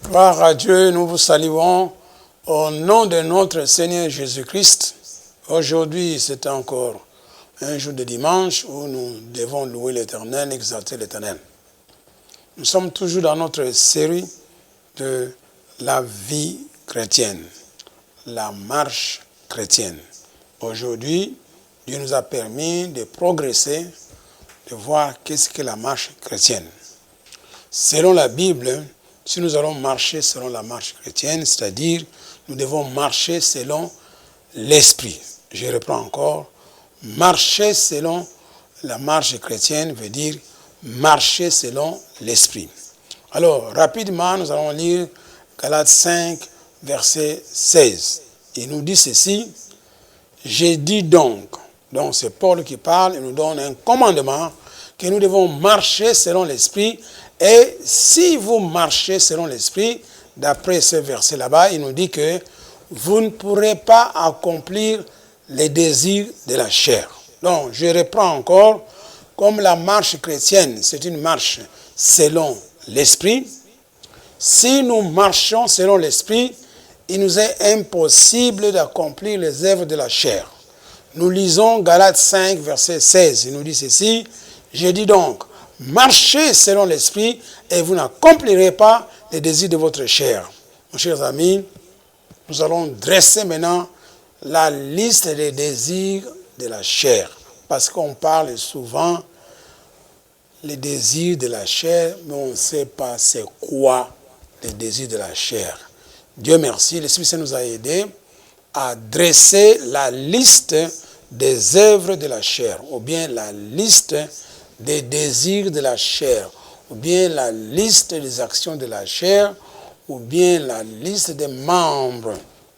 Gloire à Dieu, nous vous saluons au nom de notre Seigneur Jésus-Christ. Aujourd'hui, c'est encore un jour de dimanche où nous devons louer l'Éternel, exalter l'Éternel. Nous sommes toujours dans notre série de la vie chrétienne, la marche chrétienne. Aujourd'hui, Dieu nous a permis de progresser, de voir qu'est-ce que la marche chrétienne. Selon la Bible, si nous allons marcher selon la marche chrétienne, c'est-à-dire nous devons marcher selon l'esprit. Je reprends encore. Marcher selon la marche chrétienne veut dire marcher selon l'esprit. Alors, rapidement, nous allons lire Galates 5, verset 16. Il nous dit ceci: j'ai dit donc c'est Paul qui parle, il nous donne un commandement que nous devons marcher selon l'esprit. Et si vous marchez selon l'esprit, d'après ce verset là-bas, il nous dit que vous ne pourrez pas accomplir les désirs de la chair. Donc, je reprends encore, comme la marche chrétienne, c'est une marche selon l'esprit. Si nous marchons selon l'esprit, il nous est impossible d'accomplir les œuvres de la chair. Nous lisons Galates 5, verset 16. Il nous dit ceci: je dis donc, marchez selon l'esprit et vous n'accomplirez pas les désirs de votre chair. Mes chers amis, nous allons dresser maintenant la liste des désirs de la chair. Parce qu'on parle souvent les désirs de la chair, mais on ne sait pas c'est quoi les désirs de la chair. Dieu merci, l'Esprit Saint nous a aidés à dresser la liste des œuvres de la chair, ou bien la liste des désirs de la chair, ou bien la liste des actions de la chair, ou bien la liste des membres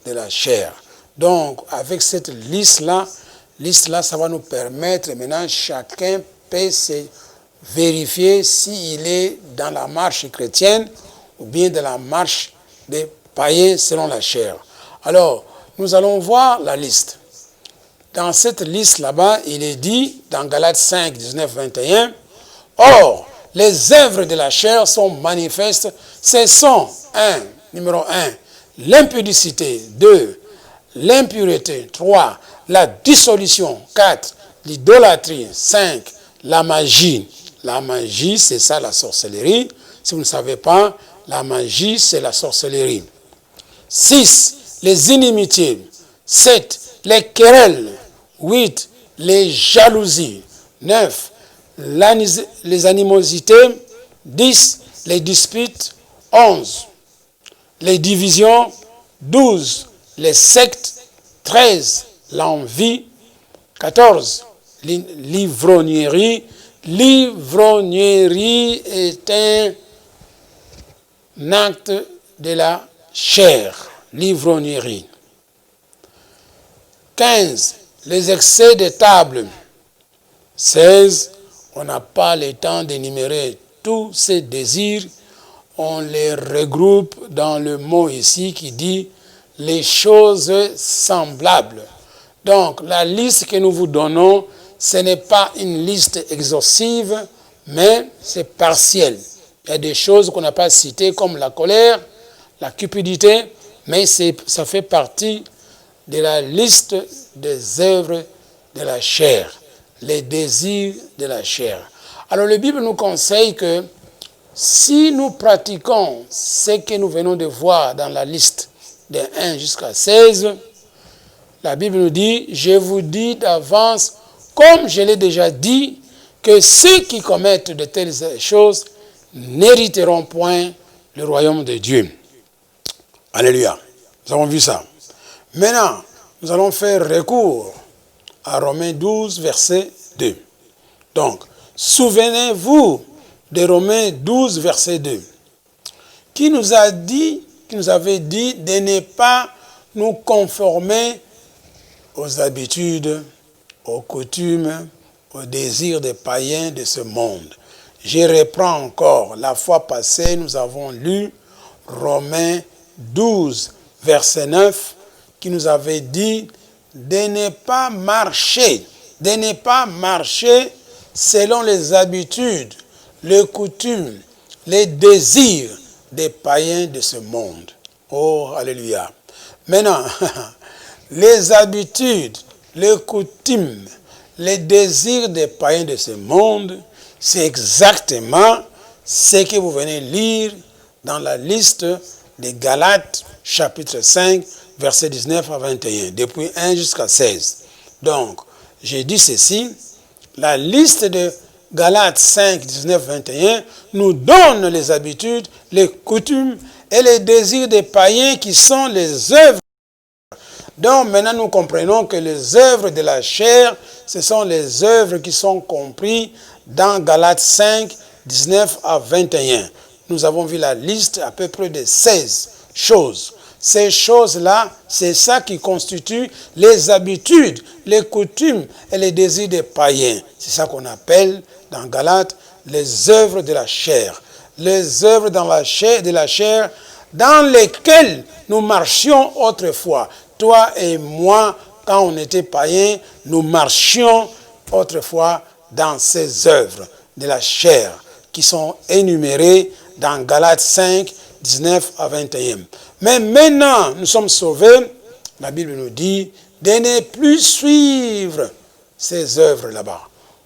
de la chair. Donc, avec cette liste-là, ça va nous permettre, maintenant, chacun peut se vérifier s'il est dans la marche chrétienne, ou bien dans la marche des païens selon la chair. Alors, nous allons voir la liste. Dans cette liste là-bas, il est dit, dans Galates 5, 19, 21, « Or, les œuvres de la chair sont manifestes. Ce sont, numéro 1, l'impudicité, 2, l'impureté, 3, la dissolution, 4, l'idolâtrie, 5, la magie. » La magie, c'est ça la sorcellerie. Si vous ne savez pas, la magie, c'est la sorcellerie. 6, les inimitiés. 7, les querelles. 8, les jalousies. 9, les animosités. 10, les disputes. 11, les divisions. 12, les sectes. 13, l'envie. 14, l'ivrognerie. L'ivrognerie est un acte de la chair. L'ivrognerie. 15, les excès de table. 16, on n'a pas le temps d'énumérer tous ces désirs. On les regroupe dans le mot ici qui dit les choses semblables. Donc, la liste que nous vous donnons, ce n'est pas une liste exhaustive, mais c'est partiel. Il y a des choses qu'on n'a pas citées comme la colère, la cupidité, mais ça fait partie de la liste des œuvres de la chair, les désirs de la chair. Alors, la Bible nous conseille que si nous pratiquons ce que nous venons de voir dans la liste de 1 jusqu'à 16, la Bible nous dit, je vous dis d'avance, comme je l'ai déjà dit, que ceux qui commettent de telles choses n'hériteront point le royaume de Dieu. Alléluia. Nous avons vu ça. Maintenant, nous allons faire recours à Romains 12, verset 2. Donc, souvenez-vous de Romains 12, verset 2, qui nous avait dit de ne pas nous conformer aux habitudes, aux coutumes, aux désirs des païens de ce monde. Je reprends encore. La fois passée, nous avons lu Romains 12, verset 9, qui nous avait dit de ne pas marcher selon les habitudes, les coutumes, les désirs des païens de ce monde. Oh, alléluia. Maintenant, les habitudes, les coutumes, les désirs des païens de ce monde, c'est exactement ce que vous venez lire dans la liste des Galates, chapitre 5, versets 19 à 21, depuis 1 jusqu'à 16. Donc, j'ai dit ceci, la liste de Galates 5, 19, 21 nous donne les habitudes, les coutumes et les désirs des païens qui sont les œuvres. Donc maintenant nous comprenons que les œuvres de la chair, ce sont les œuvres qui sont comprises dans Galates 5, 19 à 21. Nous avons vu la liste à peu près de 16 choses. Ces choses-là, c'est ça qui constitue les habitudes, les coutumes et les désirs des païens. C'est ça qu'on appelle dans Galates les œuvres de la chair. Les œuvres de la chair dans lesquelles nous marchions autrefois. Toi et moi, quand on était païens, nous marchions autrefois dans ces œuvres de la chair qui sont énumérées dans Galates 5, 19 à 21. Mais maintenant, nous sommes sauvés, la Bible nous dit de ne plus suivre ces œuvres là-bas.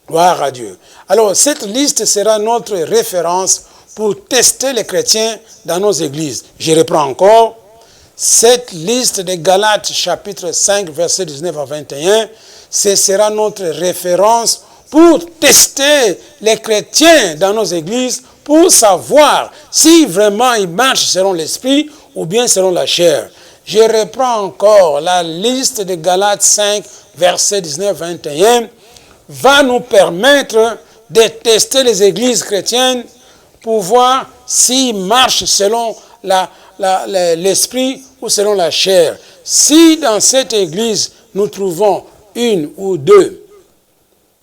Gloire à Dieu. Alors, cette liste sera notre référence pour tester les chrétiens dans nos églises. Je reprends encore. Cette liste de Galates, chapitre 5, verset 19 à 21, ce sera notre référence pour tester les chrétiens dans nos églises, pour savoir si vraiment ils marchent selon l'esprit ou bien selon la chair. Je reprends encore la liste de Galates 5, verset 19 à 21, va nous permettre de tester les églises chrétiennes pour voir s'ils marchent selon l'esprit ou selon la chair. Si dans cette église nous trouvons une ou deux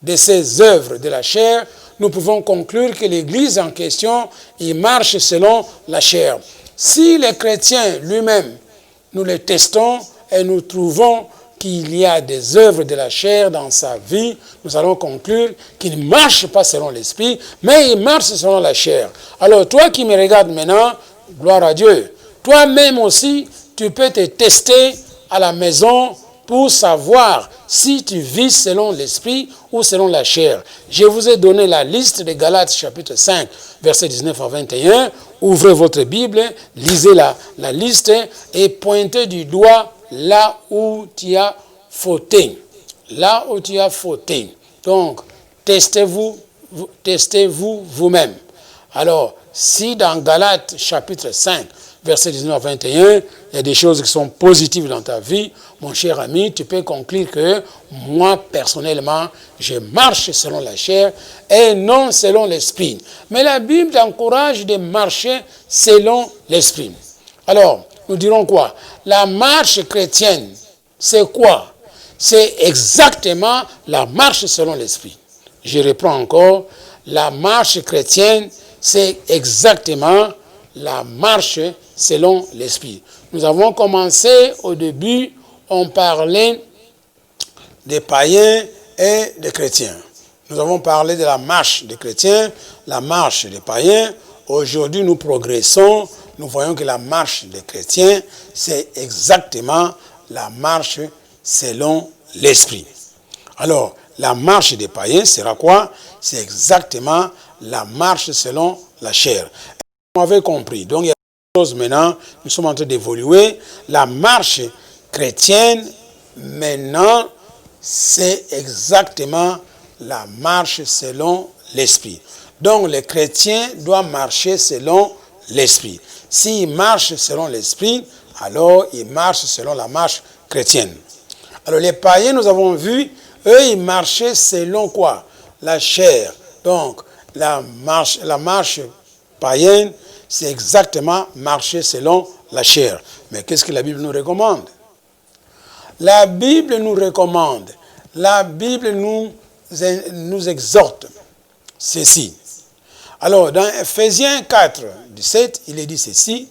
de ces œuvres de la chair, nous pouvons conclure que l'église en question, il marche selon la chair. Si les chrétiens lui-même, nous les testons et nous trouvons qu'il y a des œuvres de la chair dans sa vie, nous allons conclure qu'il ne marche pas selon l'esprit, mais il marche selon la chair. Alors toi qui me regardes maintenant, gloire à Dieu, toi-même aussi, tu peux te tester à la maison pour savoir si tu vis selon l'esprit ou selon la chair. Je vous ai donné la liste de Galates chapitre 5, versets 19 à 21. Ouvrez votre Bible, lisez la liste et pointez du doigt là où tu as fauté. Là où tu as fauté. Donc, testez-vous vous-même. Alors, si dans Galates chapitre 5, verset 19 à 21, il y a des choses qui sont positives dans ta vie, mon cher ami, tu peux conclure que moi, personnellement, je marche selon la chair et non selon l'esprit. Mais la Bible t'encourage de marcher selon l'esprit. Alors, nous dirons quoi? La marche chrétienne, c'est quoi? C'est exactement la marche selon l'esprit. Je reprends encore, la marche chrétienne, c'est exactement la marche selon l'esprit. Nous avons commencé au début, on parlait des païens et des chrétiens. Nous avons parlé de la marche des chrétiens, la marche des païens. Aujourd'hui, nous progressons. Nous voyons que la marche des chrétiens, c'est exactement la marche selon l'esprit. Alors, la marche des païens sera quoi? C'est exactement la marche selon la chair. Vous m'avez compris. Donc, il y a des choses maintenant, nous sommes en train d'évoluer. La marche chrétienne, maintenant, c'est exactement la marche selon l'esprit. Donc, les chrétiens doivent marcher selon l'esprit. S'ils marchent selon l'esprit, alors ils marchent selon la marche chrétienne. Alors, les païens, nous avons vu, eux, ils marchaient selon quoi? La chair. Donc, la marche païenne, c'est exactement marcher selon la chair. Mais qu'est-ce que la Bible nous recommande? La Bible nous recommande, la Bible nous exhorte ceci. Alors, dans Ephésiens 4, 17, il est dit ceci.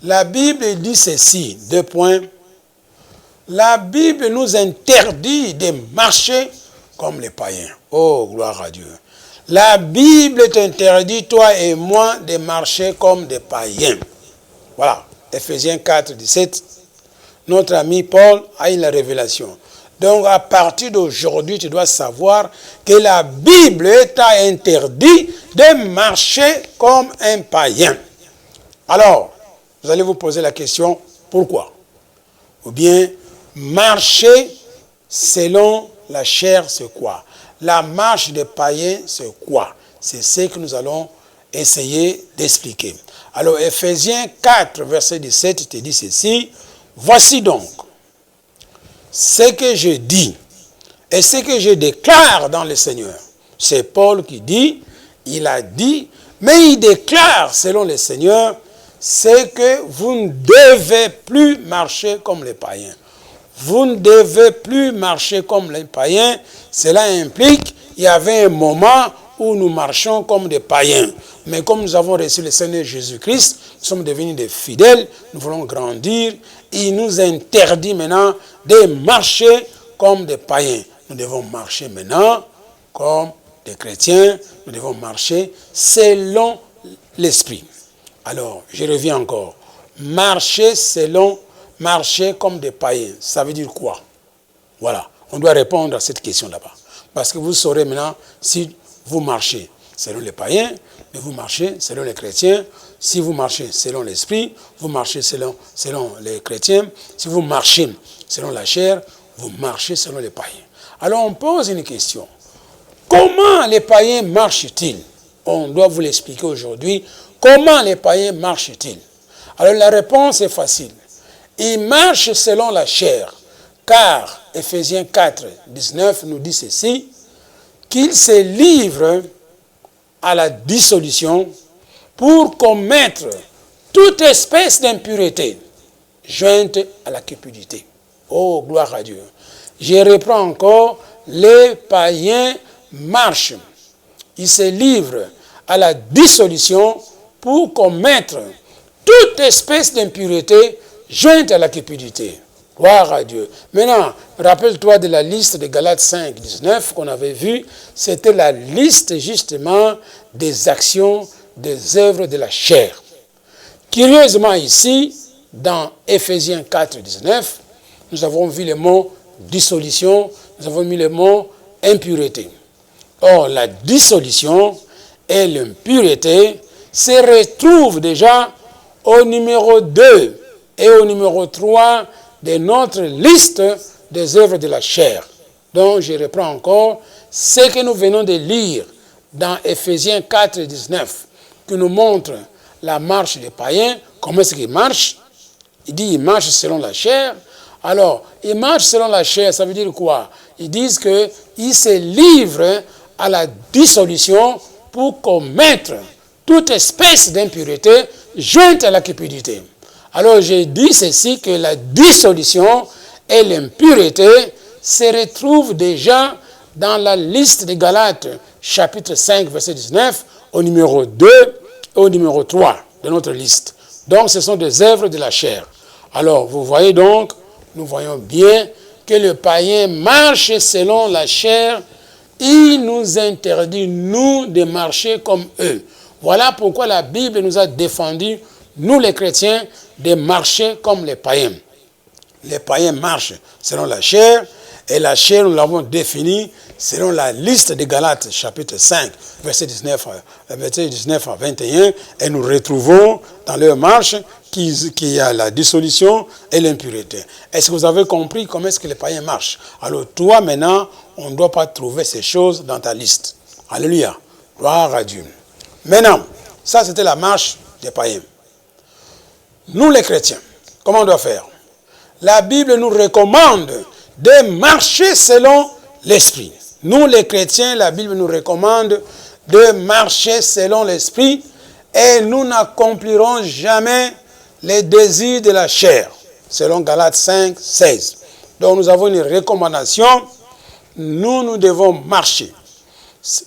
La Bible dit ceci, 2 points. La Bible nous interdit de marcher comme les païens. Oh, gloire à Dieu. La Bible t'interdit, toi et moi, de marcher comme des païens. Voilà, Ephésiens 4, 17. Notre ami Paul a eu la révélation. Donc, à partir d'aujourd'hui, tu dois savoir que la Bible t'a interdit de marcher comme un païen. Alors, vous allez vous poser la question, pourquoi? Ou bien, marcher selon la chair, c'est quoi? La marche des païens, c'est quoi? C'est ce que nous allons essayer d'expliquer. Alors, Ephésiens 4, verset 17, il te dit ceci. Voici donc ce que je dis et ce que je déclare dans le Seigneur. C'est Paul qui dit, il a dit, mais il déclare selon le Seigneur, c'est que vous ne devez plus marcher comme les païens. Vous ne devez plus marcher comme les païens. Cela implique, il y avait un moment où nous marchons comme des païens. Mais comme nous avons reçu le Seigneur Jésus-Christ, nous sommes devenus des fidèles, nous voulons grandir. Il nous interdit maintenant de marcher comme des païens. Nous devons marcher maintenant comme des chrétiens. Nous devons marcher selon l'esprit. Alors, je reviens encore. Marcher comme des païens, ça veut dire quoi? Voilà, on doit répondre à cette question là-bas. Parce que vous saurez maintenant si vous marchez selon les païens, mais vous marchez selon les chrétiens. Si vous marchez selon l'esprit, vous marchez selon les chrétiens. Si vous marchez selon la chair, vous marchez selon les païens. Alors on pose une question. Comment les païens marchent-ils? On doit vous l'expliquer aujourd'hui. Comment les païens marchent-ils? Alors la réponse est facile. Ils marchent selon la chair, car Ephésiens 4, 19 nous dit ceci, qu'ils se livrent à la dissolution pour commettre toute espèce d'impureté jointe à la cupidité. Oh, gloire à Dieu. Je reprends encore, les païens marchent. Ils se livrent à la dissolution pour commettre toute espèce d'impureté jointe à la cupidité. Gloire à Dieu. Maintenant, rappelle-toi de la liste de Galates 5, 19 qu'on avait vue. C'était la liste justement des actions, des œuvres de la chair. Curieusement ici, dans Ephésiens 4, 19, nous avons vu le mot dissolution, nous avons mis le mot impureté. Or, la dissolution et l'impureté se retrouvent déjà au numéro 2 et au numéro 3 de notre liste des œuvres de la chair. Donc, je reprends encore ce que nous venons de lire dans Ephésiens 4, 19, qui nous montre la marche des païens. Comment est-ce qu'ils marchent? Il dit qu'ils marchent selon la chair. Alors, ils marchent selon la chair, ça veut dire quoi? Ils disent qu'ils se livrent à la dissolution pour commettre toute espèce d'impureté jointe à la cupidité. Alors, j'ai dit ceci, que la dissolution et l'impureté se retrouvent déjà dans la liste des Galates, chapitre 5, verset 19, au numéro 2 et au numéro 3 de notre liste. Donc, ce sont des œuvres de la chair. Alors, vous voyez donc, nous voyons bien que le païen marche selon la chair. Il nous interdit, nous, de marcher comme eux. Voilà pourquoi la Bible nous a défendu, nous les chrétiens, de marcher comme les païens. Les païens marchent selon la chair, et la chair, nous l'avons définie selon la liste de Galates, chapitre 5, verset 19 à 21, et nous retrouvons dans leur marche qu'il y a la dissolution et l'impureté. Est-ce que vous avez compris comment est-ce que les païens marchent? Alors toi, maintenant, on ne doit pas trouver ces choses dans ta liste. Alléluia. Gloire à Dieu. Maintenant, ça c'était la marche des païens. Nous les chrétiens, comment on doit faire? La Bible nous recommande de marcher selon l'esprit. Nous les chrétiens, la Bible nous recommande de marcher selon l'esprit et nous n'accomplirons jamais les désirs de la chair, selon Galates 5, 16. Donc nous avons une recommandation, nous devons marcher.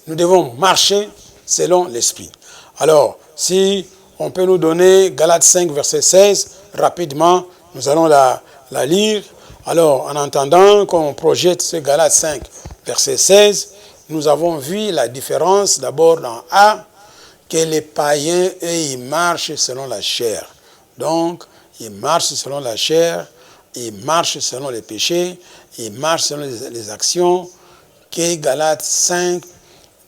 Nous devons marcher selon l'esprit. Alors, si on peut nous donner Galates 5, verset 16, rapidement, nous allons la lire. Alors, en entendant qu'on projette ce Galates 5, verset 16, nous avons vu la différence d'abord dans A, que les païens, eux, ils marchent selon la chair. Donc, ils marchent selon la chair, ils marchent selon les péchés, ils marchent selon les actions que Galates 5,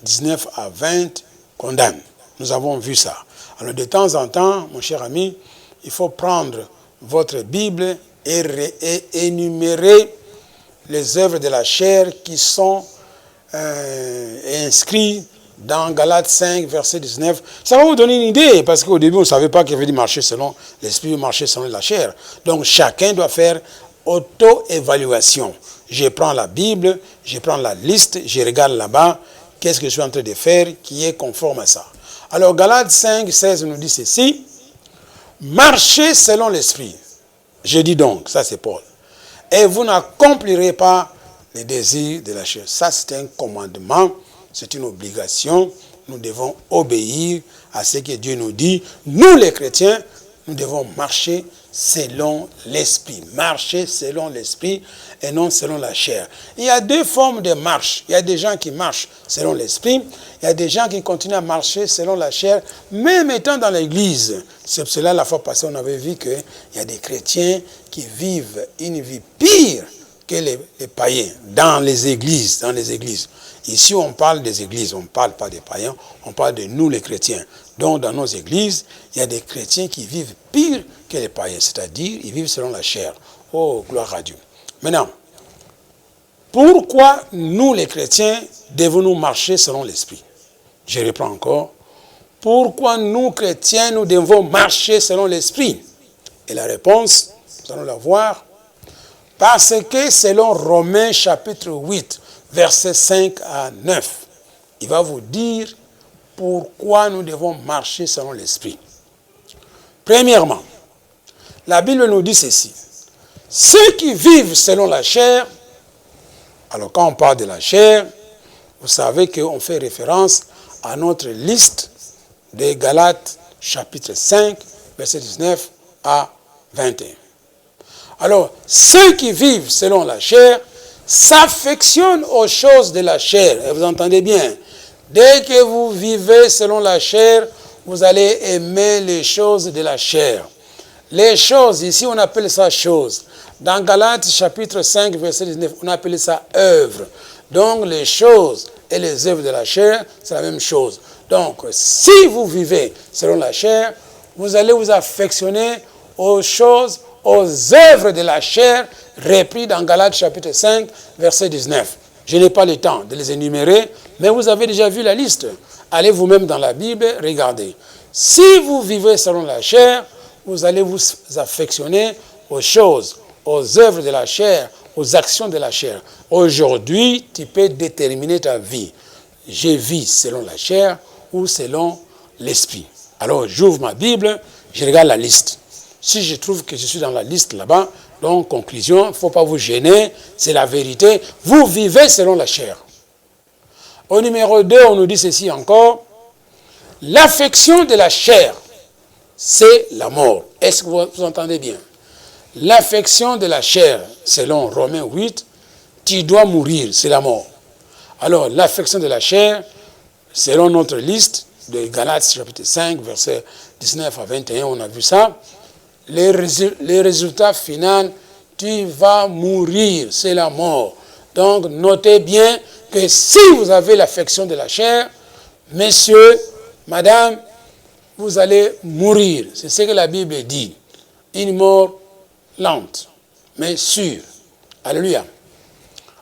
19 à 20 condamnent. Nous avons vu ça. Alors, de temps en temps, mon cher ami, il faut prendre votre Bible et énumérer les œuvres de la chair qui sont inscrites dans Galates 5, verset 19. Ça va vous donner une idée, parce qu'au début, on ne savait pas qu'il veut dire marcher selon l'esprit ou marcher selon la chair. Donc, chacun doit faire auto-évaluation. Je prends la Bible, je prends la liste, je regarde là-bas, qu'est-ce que je suis en train de faire qui est conforme à ça. Alors, Galates 5, 16 nous dit ceci, « Marchez selon l'esprit. » Je dis donc, ça c'est Paul. « Et vous n'accomplirez pas les désirs de la chair. » Ça, c'est un commandement, c'est une obligation. Nous devons obéir à ce que Dieu nous dit. Nous, les chrétiens, nous devons marcher selon l'esprit. Marcher selon l'esprit et non selon la chair. Il y a deux formes de marche. Il y a des gens qui marchent selon l'esprit. Il y a des gens qui continuent à marcher selon la chair, même étant dans l'église. C'est pour cela, la fois passée, on avait vu qu'il y a des chrétiens qui vivent une vie pire que les païens dans les églises. Ici, on parle des églises, on ne parle pas des païens, on parle de nous les chrétiens. Donc, dans nos églises, il y a des chrétiens qui vivent pire que les païens, c'est-à-dire, ils vivent selon la chair. Oh, gloire à Dieu. Maintenant, pourquoi nous les chrétiens devons-nous marcher selon l'esprit? Je reprends encore. Pourquoi nous chrétiens, nous devons marcher selon l'esprit? Et la réponse, nous allons la voir. Parce que selon Romains chapitre 8, versets 5 à 9, il va vous dire pourquoi nous devons marcher selon l'esprit. Premièrement, la Bible nous dit ceci. Ceux qui vivent selon la chair, alors quand on parle de la chair, vous savez qu'on fait référence à notre liste de Galates chapitre 5, verset 19 à 21. Alors, ceux qui vivent selon la chair s'affectionnent aux choses de la chair. Et vous entendez bien, dès que vous vivez selon la chair, vous allez aimer les choses de la chair. Les choses, ici on appelle ça choses. Dans Galates chapitre 5, verset 19, on appelle ça œuvre. Donc les choses et les œuvres de la chair, c'est la même chose. Donc, si vous vivez selon la chair, vous allez vous affectionner aux choses, aux œuvres de la chair, repris dans Galates chapitre 5, verset 19. Je n'ai pas le temps de les énumérer, mais vous avez déjà vu la liste. Allez vous-même dans la Bible, regardez. Si vous vivez selon la chair, vous allez vous affectionner aux choses, aux œuvres de la chair, aux actions de la chair. Aujourd'hui, tu peux déterminer ta vie. Je vis selon la chair ou selon l'esprit. Alors, j'ouvre ma Bible, je regarde la liste. Si je trouve que je suis dans la liste là-bas, donc, conclusion, il ne faut pas vous gêner, c'est la vérité. Vous vivez selon la chair. Au numéro 2, on nous dit ceci encore. L'affection de la chair, c'est la mort. Est-ce que vous entendez bien? L'affection de la chair, selon Romains 8, tu dois mourir, c'est la mort. Alors, l'affection de la chair, selon notre liste de Galates chapitre 5, versets 19 à 21, on a vu ça. Les résultats finaux, tu vas mourir, c'est la mort. Donc, notez bien que si vous avez l'affection de la chair, messieurs, madame, vous allez mourir. C'est ce que la Bible dit. Une mort lente, mais sûre. Alléluia.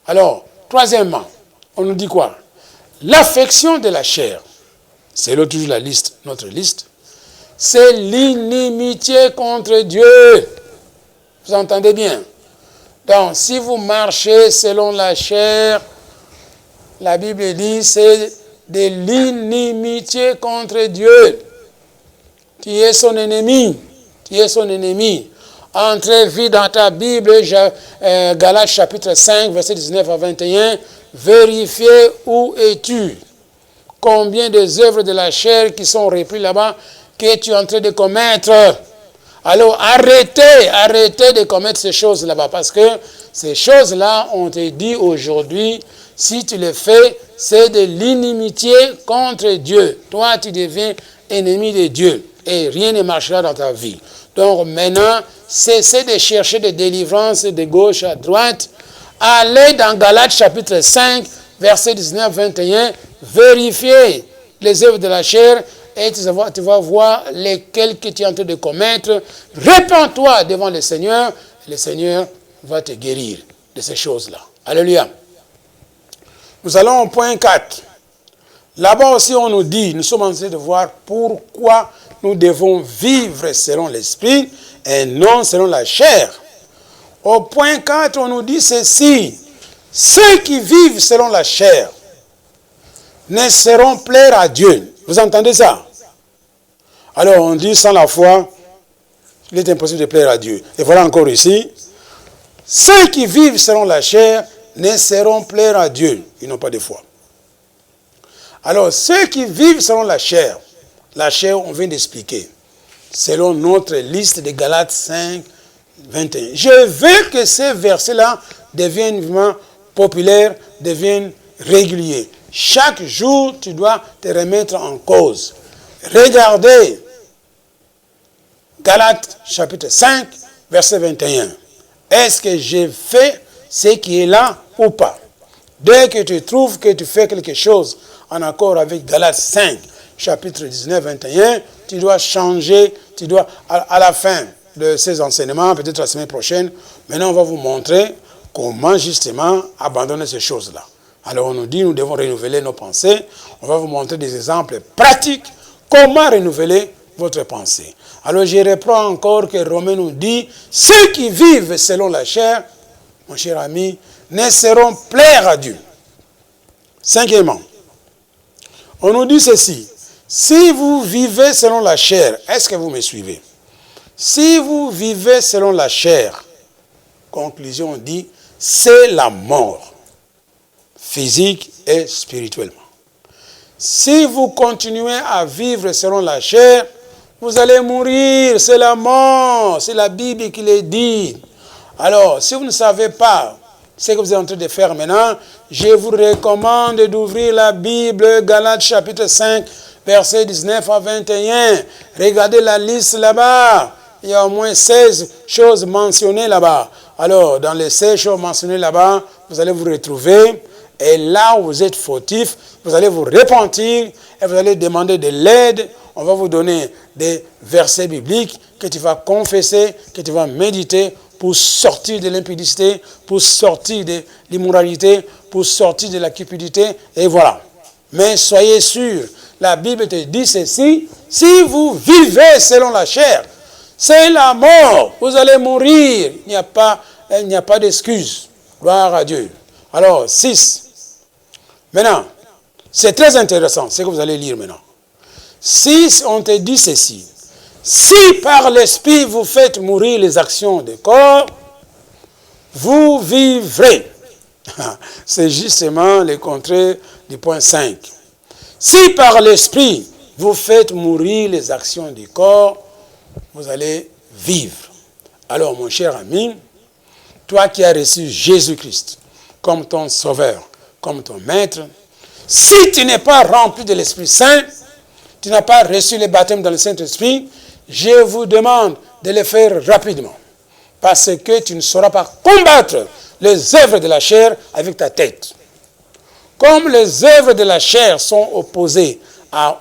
Alors, troisièmement, on nous dit quoi? L'affection de la chair, c'est là toujours la liste, notre liste, c'est l'inimitié contre Dieu. Vous entendez bien? Donc, si vous marchez selon la chair, la Bible dit c'est de l'inimitié contre Dieu. Tu es son ennemi. Tu es son ennemi. Entrez dans ta Bible, Galates chapitre 5, verset 19 à 21. Vérifiez où es-tu. Combien des œuvres de la chair qui sont reprises là-bas que tu es en train de commettre. Alors arrêtez de commettre ces choses là-bas parce que ces choses-là, on te dit aujourd'hui, Si tu le fais, c'est de l'inimitié contre Dieu. Toi, tu deviens ennemi de Dieu et rien ne marchera dans ta vie. Donc maintenant, cessez de chercher des délivrances de gauche à droite. Allez dans Galates chapitre 5, verset 19-21, vérifiez les œuvres de la chair et tu vas voir lesquelles que tu es en train de commettre. Répands-toi devant le Seigneur va te guérir de ces choses-là. Alléluia. Nous allons au point 4. Là-bas aussi, on nous dit, nous sommes en train de voir pourquoi nous devons vivre selon l'esprit et non selon la chair. Au point 4, on nous dit ceci. Ceux qui vivent selon la chair ne sauront plaire à Dieu. Vous entendez ça? Alors on dit sans la foi, il est impossible de plaire à Dieu. Et voilà encore ici. Ceux qui vivent selon la chair ne sauront plaire à Dieu. Ils n'ont pas de foi. Alors ceux qui vivent selon la chair, on vient d'expliquer, selon notre liste de Galates 5, 21. Je veux que ces versets-là deviennent vraiment populaires, deviennent réguliers. Chaque jour, tu dois te remettre en cause. Regardez Galates chapitre 5, verset 21. Est-ce que j'ai fait ce qui est là ou pas? Dès que tu trouves que tu fais quelque chose en accord avec Galates 5, chapitre 19, 21, tu dois changer, tu dois, à la fin de ces enseignements, peut-être la semaine prochaine, maintenant on va vous montrer comment justement abandonner ces choses-là. Alors on nous dit, nous devons renouveler nos pensées, on va vous montrer des exemples pratiques, comment renouveler votre pensée. Alors je reprends encore que Romain nous dit, ceux qui vivent selon la chair, mon cher ami, ne sauront plaire à Dieu. Cinquièmement, on nous dit ceci, si vous vivez selon la chair, est-ce que vous me suivez? Si vous vivez selon la chair, conclusion, on dit, c'est la mort, physique et spirituellement. Si vous continuez à vivre selon la chair, vous allez mourir, c'est la mort, c'est la Bible qui le dit. Alors, si vous ne savez pas ce que vous êtes en train de faire maintenant, je vous recommande d'ouvrir la Bible, Galates chapitre 5, versets 19 à 21. Regardez la liste là-bas. Il y a au moins 16 choses mentionnées là-bas. Alors, dans les 16 choses mentionnées là-bas, vous allez vous retrouver. Et là où vous êtes fautif, vous allez vous repentir et vous allez demander de l'aide. On va vous donner des versets bibliques que tu vas confesser, que tu vas méditer pour sortir de l'impudicité, pour sortir de l'immoralité, pour sortir de la cupidité. Et voilà. Mais soyez sûrs, la Bible te dit ceci, si vous vivez selon la chair, c'est la mort, vous allez mourir, il n'y a pas d'excuse. Gloire à Dieu. Alors, 6. Maintenant, c'est très intéressant, ce que vous allez lire maintenant. 6, on te dit ceci. Si par l'esprit vous faites mourir les actions du corps, vous vivrez. C'est justement le contraire du point 5. Si par l'esprit vous faites mourir les actions du corps, vous allez vivre. Alors mon cher ami, toi qui as reçu Jésus-Christ comme ton sauveur, comme ton maître, si tu n'es pas rempli de l'Esprit Saint, tu n'as pas reçu le baptême dans le Saint-Esprit, je vous demande de le faire rapidement. Parce que tu ne sauras pas combattre les œuvres de la chair avec ta tête. Comme les œuvres de la chair sont opposées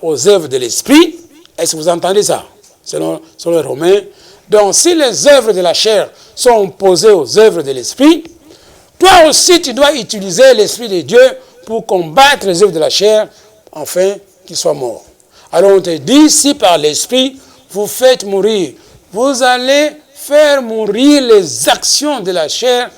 aux œuvres de l'Esprit, est-ce que vous entendez ça? Selon les Romains. Donc si les œuvres de la chair sont opposées aux œuvres de l'Esprit, toi aussi tu dois utiliser l'Esprit de Dieu pour combattre les œuvres de la chair, afin qu'ils soient morts. Alors on te dit, si par l'Esprit vous faites mourir, vous allez faire mourir les actions de la chair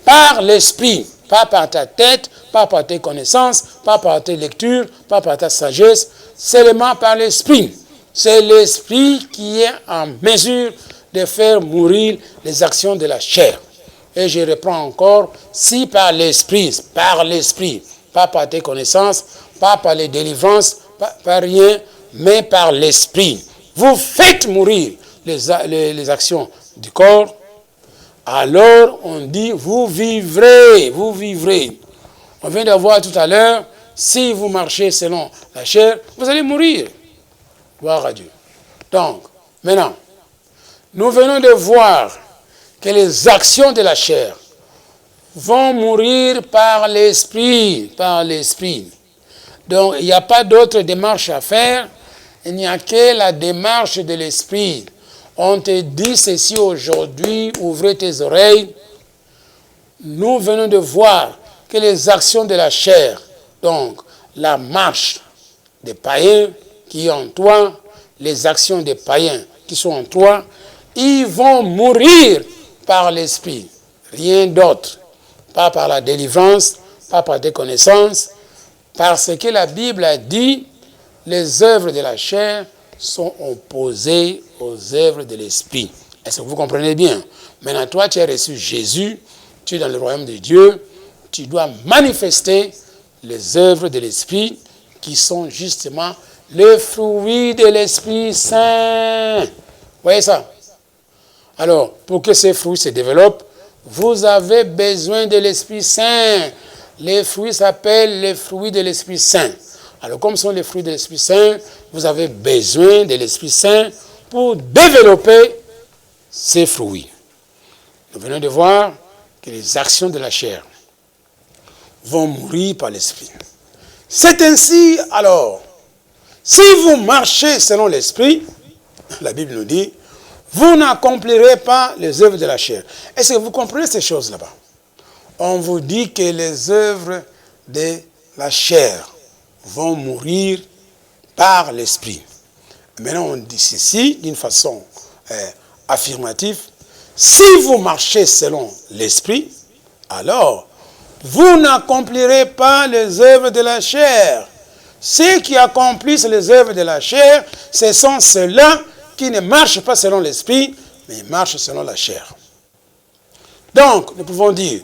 par l'Esprit, pas par ta tête, pas par tes connaissances, pas par tes lectures, pas par ta sagesse, seulement par l'Esprit. C'est l'Esprit qui est en mesure de faire mourir les actions de la chair. Et je reprends encore, si par l'Esprit, pas par tes connaissances, pas par les délivrances, pas par rien, mais par l'Esprit, vous faites mourir les actions du corps, alors on dit, vous vivrez. On vient de voir tout à l'heure, si vous marchez selon la chair, vous allez mourir. Gloire à Dieu. Donc, maintenant, nous venons de voir que les actions de la chair vont mourir par l'esprit, Donc, il n'y a pas d'autre démarche à faire, il n'y a que la démarche de l'esprit. On te dit ceci aujourd'hui, ouvrez tes oreilles. Nous venons de voir que les actions de la chair, donc la marche des païens qui est en toi, les actions des païens qui sont en toi, ils vont mourir par l'esprit. Rien d'autre. Pas par la délivrance, pas par des connaissances, parce que la Bible a dit, les œuvres de la chair sont opposées aux œuvres de l'esprit. Est-ce que vous comprenez bien? Maintenant, toi, tu as reçu Jésus, tu es dans le royaume de Dieu, tu dois manifester les œuvres de l'esprit qui sont justement le fruit de l'Esprit Saint. Vous voyez ça? Alors, pour que ces fruits se développent, vous avez besoin de l'Esprit Saint. Les fruits s'appellent les fruits de l'Esprit Saint. Alors, comme sont les fruits de l'Esprit Saint, vous avez besoin de l'Esprit Saint pour développer ces fruits. Nous venons de voir que les actions de la chair vont mourir par l'Esprit. C'est ainsi, alors, si vous marchez selon l'Esprit, la Bible nous dit, vous n'accomplirez pas les œuvres de la chair. Est-ce que vous comprenez ces choses là-bas? On vous dit que les œuvres de la chair vont mourir par l'Esprit. Maintenant, on dit ceci d'une façon affirmative. Si vous marchez selon l'Esprit, alors vous n'accomplirez pas les œuvres de la chair. Ceux qui accomplissent les œuvres de la chair, ce sont ceux-là qui ne marchent pas selon l'Esprit, mais ils marchent selon la chair. Donc, nous pouvons dire,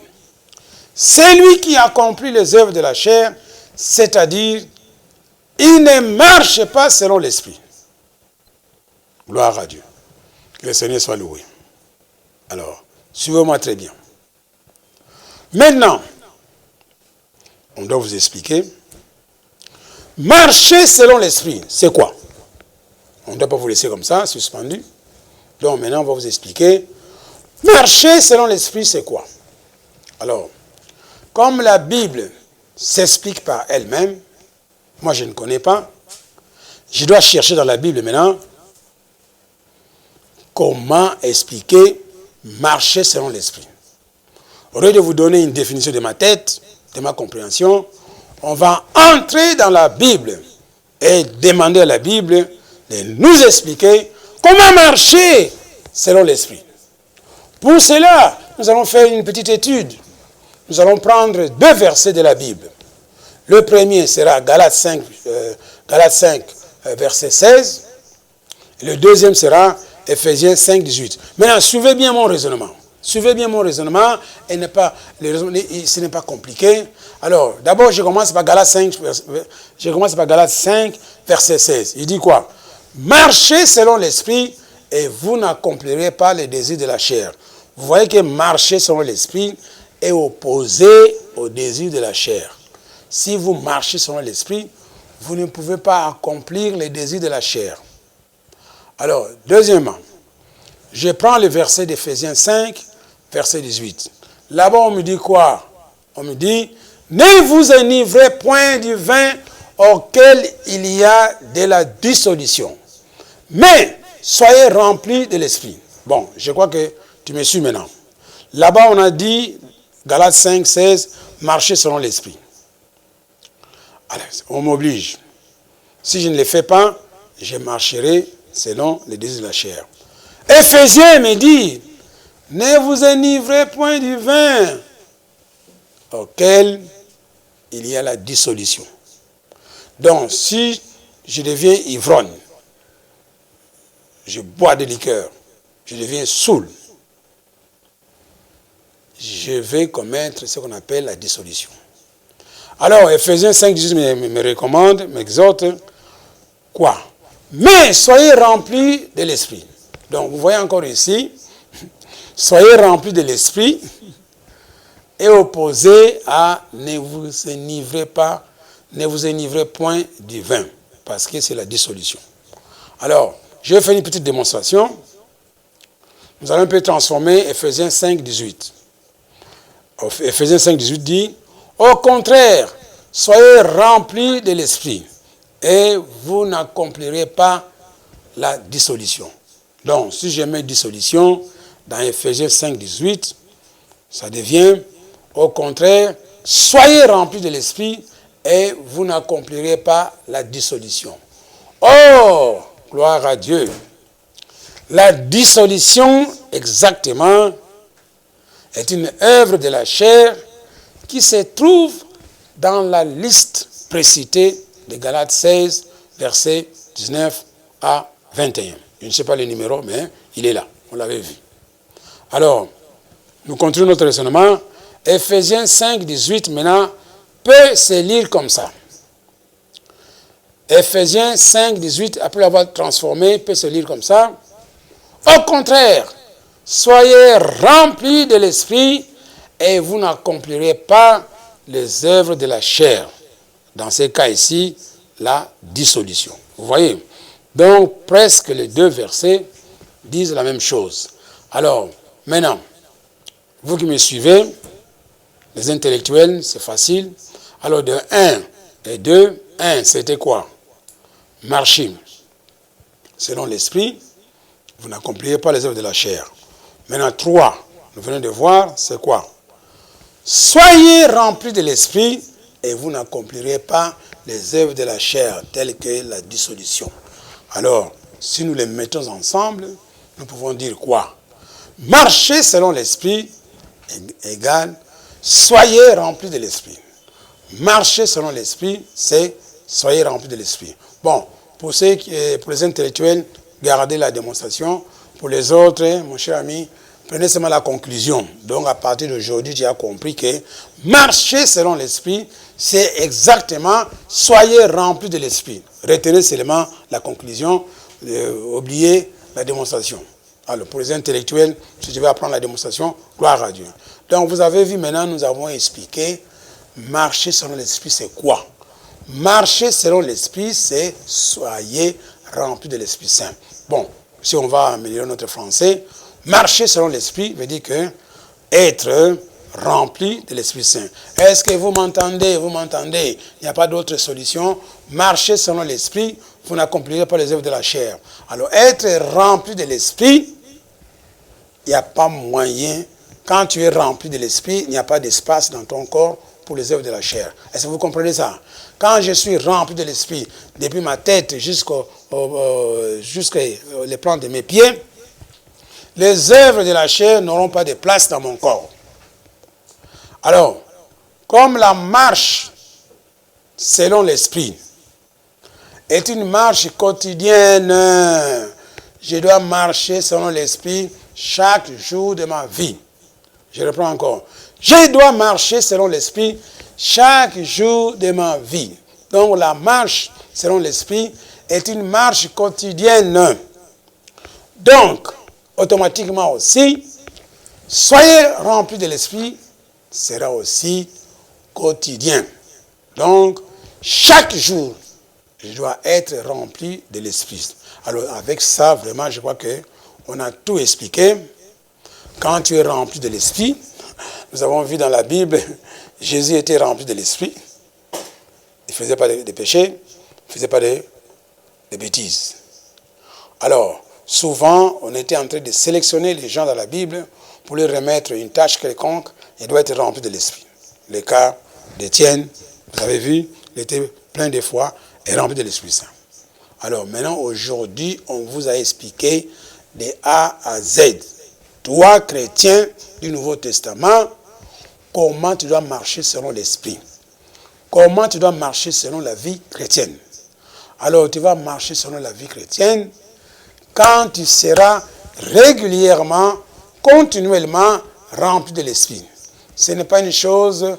celui qui accomplit les œuvres de la chair, c'est-à-dire, il ne marche pas selon l'Esprit. Gloire à Dieu. Que le Seigneur soit loué. Alors, suivez-moi très bien. Maintenant, on doit vous expliquer. Marcher selon l'Esprit, c'est quoi? On ne doit pas vous laisser comme ça, suspendu. Donc maintenant, on va vous expliquer. Marcher selon l'Esprit, c'est quoi? Alors, comme la Bible s'explique par elle-même, moi je ne connais pas, je dois chercher dans la Bible maintenant comment expliquer marcher selon l'Esprit. Au lieu de vous donner une définition de ma tête, de ma compréhension, on va entrer dans la Bible et demander à la Bible de nous expliquer comment marcher selon l'Esprit. Pour cela, nous allons faire une petite étude. Nous allons prendre 2 versets de la Bible. Le premier sera Galates 5, verset 16. Et le deuxième sera Ephésiens 5, 18. Maintenant, suivez bien mon raisonnement. Suivez bien mon raisonnement, et ce n'est pas compliqué. Alors, d'abord, je commence par Galates 5, verset 16. Il dit quoi? Marchez selon l'Esprit, et vous n'accomplirez pas les désirs de la chair. Vous voyez que marcher selon l'Esprit est opposé aux désirs de la chair. Si vous marchez selon l'Esprit, vous ne pouvez pas accomplir les désirs de la chair. Alors, deuxièmement, je prends le verset d'Éphésiens 5, verset 18. Là-bas, on me dit quoi? On me dit, ne vous enivrez point du vin auquel il y a de la dissolution, mais soyez remplis de l'Esprit. Bon, je crois que tu me suis maintenant. Là-bas, on a dit, Galates 5, 16, marcher selon l'Esprit. Alors, on m'oblige. Si je ne le fais pas, je marcherai selon les désirs de la chair. Éphésiens me dit, ne vous enivrez point du vin auquel il y a la dissolution. Donc, si je deviens ivrogne, je bois de liqueur, je deviens saoul, je vais commettre ce qu'on appelle la dissolution. Alors, Ephésiens 5, 18 me recommande, m'exhorte, quoi? Mais soyez remplis de l'Esprit. Donc, vous voyez encore ici, soyez remplis de l'Esprit. est opposé à ne vous enivrez pas, ne vous enivrez point du vin, parce que c'est la dissolution. Alors, je vais faire une petite démonstration. Nous allons un peu transformer Ephésiens 5, 18. Ephésiens 5, 18 dit, au contraire, soyez remplis de l'esprit, et vous n'accomplirez pas la dissolution. Donc, si je mets dissolution dans Ephésiens 5, 18, ça devient, au contraire, soyez remplis de l'esprit et vous n'accomplirez pas la dissolution. Oh, gloire à Dieu. La dissolution, exactement, est une œuvre de la chair qui se trouve dans la liste précitée de Galates 16, versets 19 à 21. Je ne sais pas le numéro, mais il est là. On l'avait vu. Alors, nous continuons notre raisonnement. Ephésiens 5, 18, maintenant, peut se lire comme ça. Ephésiens 5, 18, après l'avoir transformé, peut se lire comme ça. Au contraire, soyez remplis de l'esprit et vous n'accomplirez pas les œuvres de la chair. Dans ce cas ici, la dissolution. Vous voyez? Donc, presque les deux versets disent la même chose. Alors, maintenant, vous qui me suivez, les intellectuels, c'est facile. Alors, de 1 et 2, 1, c'était quoi? Marcher selon l'esprit, vous n'accomplirez pas les œuvres de la chair. Maintenant, 3, nous venons de voir, c'est quoi? Soyez remplis de l'esprit et vous n'accomplirez pas les œuvres de la chair, telles que la dissolution. Alors, si nous les mettons ensemble, nous pouvons dire quoi? Marcher selon l'esprit égale soyez remplis de l'esprit. Marcher selon l'esprit, c'est soyez remplis de l'esprit. Bon, pour les intellectuels, gardez la démonstration. Pour les autres, mon cher ami, prenez seulement la conclusion. Donc, à partir d'aujourd'hui, tu as compris que marcher selon l'esprit, c'est exactement soyez remplis de l'esprit. Retenez seulement la conclusion, oubliez la démonstration. Alors, pour les intellectuels, si tu veux apprendre la démonstration, gloire à Dieu. Donc, vous avez vu maintenant, nous avons expliqué, marcher selon l'esprit, c'est quoi? Marcher selon l'esprit, c'est soyez remplis de l'Esprit Saint. Bon, si on va améliorer notre français, marcher selon l'esprit veut dire que être rempli de l'Esprit Saint. Est-ce que vous m'entendez? Vous m'entendez? Il n'y a pas d'autre solution. Marcher selon l'esprit, vous n'accomplirez pas les œuvres de la chair. Alors, être rempli de l'esprit, il n'y a pas moyen. Quand tu es rempli de l'esprit, il n'y a pas d'espace dans ton corps pour les œuvres de la chair. Est-ce que vous comprenez ça? Quand je suis rempli de l'esprit, depuis ma tête jusqu'aux les plans de mes pieds, les œuvres de la chair n'auront pas de place dans mon corps. Alors, comme la marche selon l'esprit est une marche quotidienne, je dois marcher selon l'esprit chaque jour de ma vie. Je reprends encore. Je dois marcher selon l'esprit chaque jour de ma vie. Donc la marche selon l'esprit est une marche quotidienne. Donc, automatiquement aussi, soyez remplis de l'esprit sera aussi quotidien. Donc, chaque jour, je dois être rempli de l'esprit. Alors, avec ça, vraiment, je crois qu'on a tout expliqué. Quand tu es rempli de l'esprit, nous avons vu dans la Bible, Jésus était rempli de l'esprit. Il ne faisait pas de péché, il ne faisait pas de bêtises. Alors, souvent, on était en train de sélectionner les gens dans la Bible pour leur remettre une tâche quelconque. Il doit être rempli de l'esprit. Le cas d'Étienne, vous avez vu, il était plein de foi et rempli de l'Esprit Saint. Alors maintenant, aujourd'hui, on vous a expliqué de A à Z. Toi, chrétien du Nouveau Testament, comment tu dois marcher selon l'Esprit. Comment tu dois marcher selon la vie chrétienne. Alors, tu vas marcher selon la vie chrétienne quand tu seras régulièrement, continuellement rempli de l'Esprit. Ce n'est pas une chose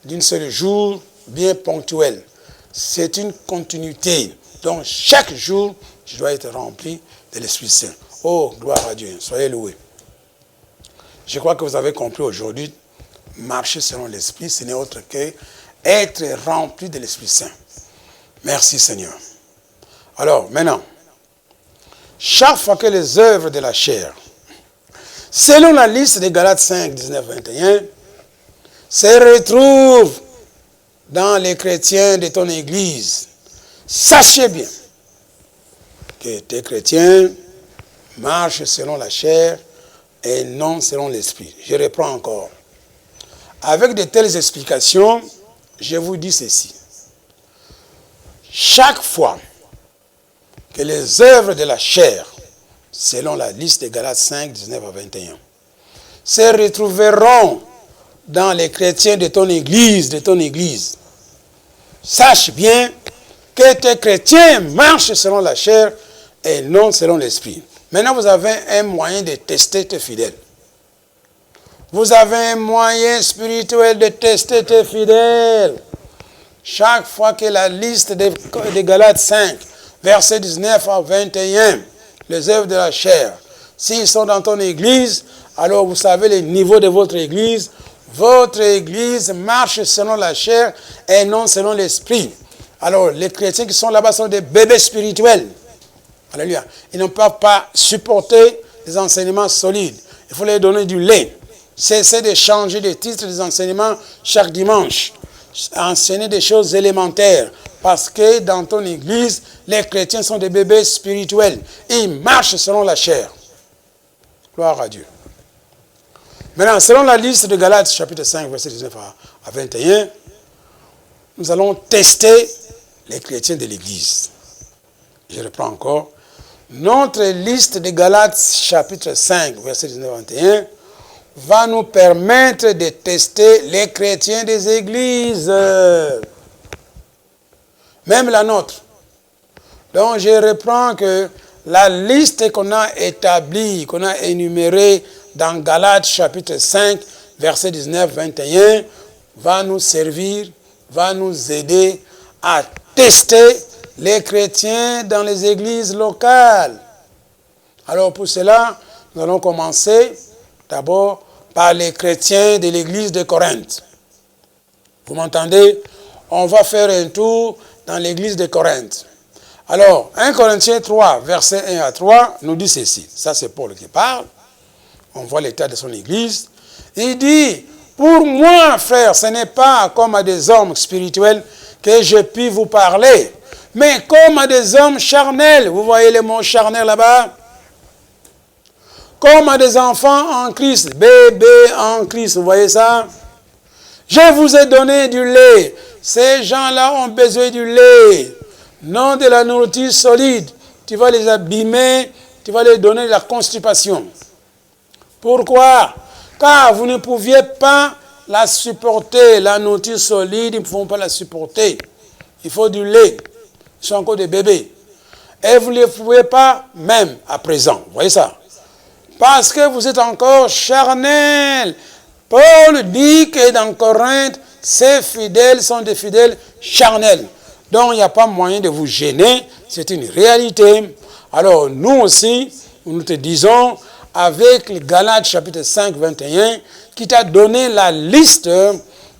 d'un seul jour bien ponctuelle. C'est une continuité. Donc, chaque jour, je dois être rempli de l'Esprit Saint. Oh, gloire à Dieu. Soyez loués. Je crois que vous avez compris aujourd'hui marcher selon l'Esprit, ce n'est autre que être rempli de l'Esprit Saint. Merci Seigneur. Alors, maintenant, chaque fois que les œuvres de la chair, selon la liste de Galates 5, 19, 21, se retrouvent dans les chrétiens de ton Église, sachez bien que tes chrétiens marchent selon la chair et non selon l'Esprit. Je reprends encore. Avec de telles explications, je vous dis ceci. Chaque fois que les œuvres de la chair, selon la liste de Galates 5, 19 à 21, se retrouveront dans les chrétiens de ton Église, sache bien que tes chrétiens marchent selon la chair et non selon l'Esprit. Maintenant, vous avez un moyen de tester tes fidèles. Vous avez un moyen spirituel de tester tes fidèles. Chaque fois que la liste de Galates 5, versets 19 à 21, les œuvres de la chair, s'ils sont dans ton Église, alors vous savez le niveau de votre Église. Votre Église marche selon la chair et non selon l'Esprit. Alors, les chrétiens qui sont là-bas sont des bébés spirituels. Alléluia. Ils ne peuvent pas supporter des enseignements solides. Il faut leur donner du lait. Cessez de changer de titre des enseignements chaque dimanche. Enseigner des choses élémentaires. Parce que dans ton Église, les chrétiens sont des bébés spirituels. Ils marchent selon la chair. Gloire à Dieu. Maintenant, selon la liste de Galates, chapitre 5, verset 19 à 21, nous allons tester les chrétiens de l'Église. Je reprends encore. Notre liste de Galates, chapitre 5, verset 19 à 21, va nous permettre de tester les chrétiens des Églises. Même la nôtre. Donc, je reprends que la liste qu'on a établie, qu'on a énumérée dans Galates chapitre 5, verset 19-21, va nous servir, va nous aider à tester les chrétiens dans les églises locales. Alors pour cela, nous allons commencer d'abord par les chrétiens de l'église de Corinthe. Vous m'entendez? On va faire un tour dans l'église de Corinthe. Alors, 1 Corinthiens 3, verset 1 à 3, nous dit ceci. Ça, c'est Paul qui parle. On voit l'état de son église. Il dit, pour moi, frère, ce n'est pas comme à des hommes spirituels que je puis vous parler, mais comme à des hommes charnels. Vous voyez le mot charnel là-bas? Comme à des enfants en Christ, bébés en Christ. Vous voyez ça? Je vous ai donné du lait. Ces gens-là ont besoin du lait, non de la nourriture solide. Tu vas les abîmer, tu vas leur donner de la constipation. Pourquoi? Car vous ne pouviez pas la supporter. La nourriture solide, ils ne pouvons pas la supporter. Il faut du lait. Ils sont encore des bébés. Et vous ne les pouvez pas même à présent. Vous voyez ça? Parce que vous êtes encore charnels. Paul dit que dans Corinthe, ces fidèles sont des fidèles charnels. Donc il n'y a pas moyen de vous gêner. C'est une réalité. Alors nous aussi, nous te disons, avec le Galates chapitre 5, 21, qui t'a donné la liste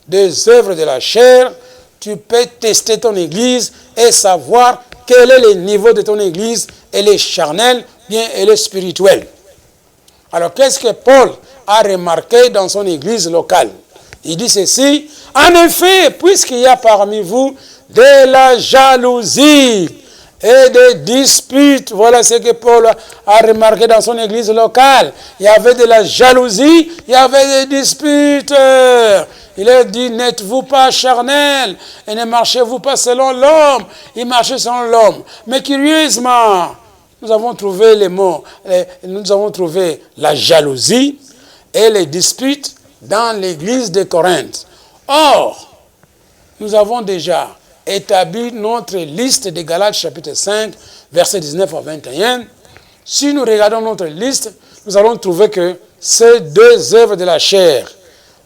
des œuvres de la chair, tu peux tester ton église et savoir quel est le niveau de ton église. Elle est charnelle, bien elle est spirituelle. Alors qu'est-ce que Paul a remarqué dans son église locale? Il dit ceci, en effet, puisqu'il y a parmi vous de la jalousie et des disputes, voilà ce que Paul a remarqué dans son église locale. Il y avait de la jalousie, il y avait des disputes. Il a dit, n'êtes-vous pas charnels et ne marchez-vous pas selon l'homme? Il marchait selon l'homme. Mais curieusement, nous avons trouvé les mots, nous avons trouvé la jalousie et les disputes dans l'église de Corinthe. Or, nous avons déjà établi notre liste de Galates chapitre 5, versets 19 à 21. Si nous regardons notre liste, nous allons trouver que ces deux œuvres de la chair,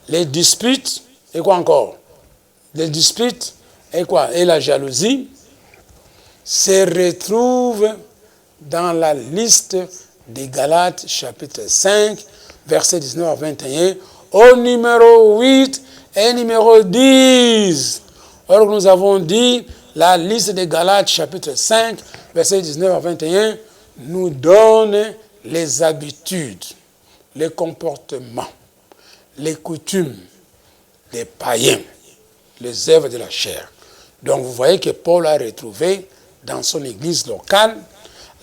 les disputes, et quoi encore? Les disputes, et quoi? Et la jalousie, se retrouvent dans la liste des Galates chapitre 5, versets 19 à 21, au numéro 8 et numéro 10. Or, nous avons dit, la liste des Galates, chapitre 5, versets 19 à 21, nous donne les habitudes, les comportements, les coutumes des païens, les œuvres de la chair. Donc, vous voyez que Paul a retrouvé dans son église locale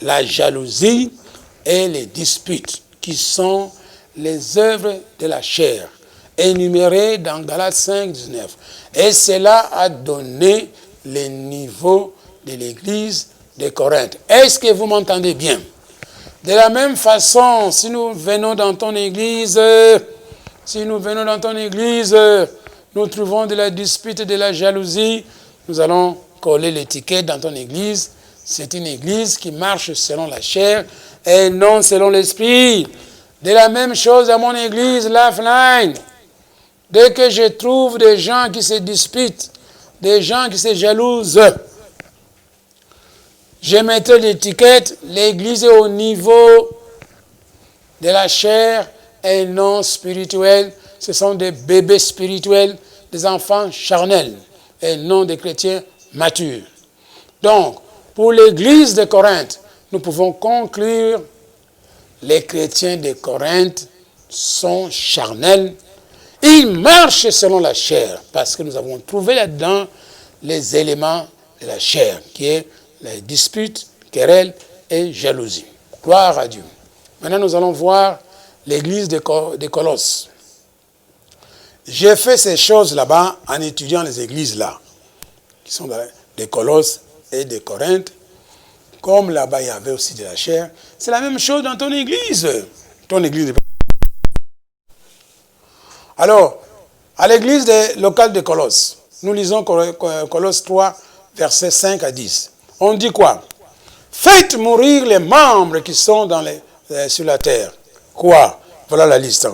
la jalousie et les disputes qui sont les œuvres de la chair, énumérées dans Galates 5, 19. Et cela a donné le niveau de l'église de Corinthe. Est-ce que vous m'entendez bien? De la même façon, si nous venons dans ton église, nous trouvons de la dispute, de la jalousie, nous allons coller l'étiquette dans ton église. C'est une église qui marche selon la chair et non selon l'esprit. De la même chose à mon église, Lifeline. Dès que je trouve des gens qui se disputent, des gens qui se jalousent, je mettrai l'étiquette, l'église est au niveau de la chair et non spirituelle. Ce sont des bébés spirituels, des enfants charnels et non des chrétiens matures. Donc, pour l'église de Corinthe, nous pouvons conclure les chrétiens de Corinthe sont charnels. Ils marchent selon la chair parce que nous avons trouvé là-dedans les éléments de la chair, qui est les disputes, querelles et jalousie. Gloire à Dieu. Maintenant, nous allons voir l'église de Colosse. J'ai fait ces choses là-bas en étudiant les églises là, qui sont de Colosse et de Corinthe. Comme là-bas, il y avait aussi de la chair. C'est la même chose dans ton église. Ton église. Alors, à l'église locale de Colosse, nous lisons Colosse 3, versets 5 à 10. On dit quoi? Faites mourir les membres qui sont sur la terre. Quoi? Voilà la liste.